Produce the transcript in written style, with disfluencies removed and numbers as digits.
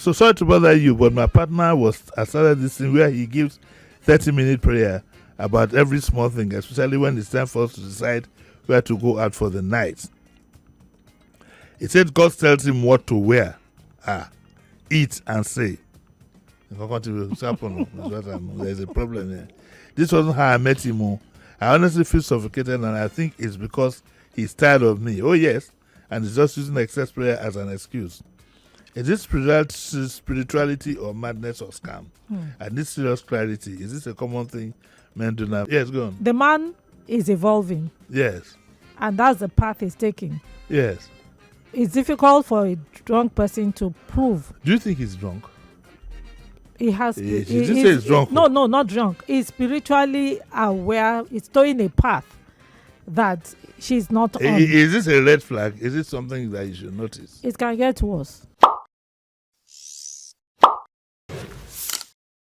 So sorry to bother you, but my partner I started this thing where he gives 30-minute prayer about every small thing, especially when it's time for us to decide where to go out for the night. He said God tells him what to wear, eat, and say. There's a problem here. This wasn't how I met him. I honestly feel suffocated, and I think it's because he's tired of me. Oh, yes. And he's just using excess prayer as an excuse. Is this spirituality or madness or scam? I need serious clarity. Is this a common thing men do now? Yes, go on. The man is evolving. Yes. And that's the path he's taking. Yes. It's difficult for a drunk person to prove. Do you think he's drunk? He has. He didn't say he's drunk. No, not drunk. He's spiritually aware. He's towing a path that she's not on. Is this a red flag? Is it something that you should notice? It can get worse.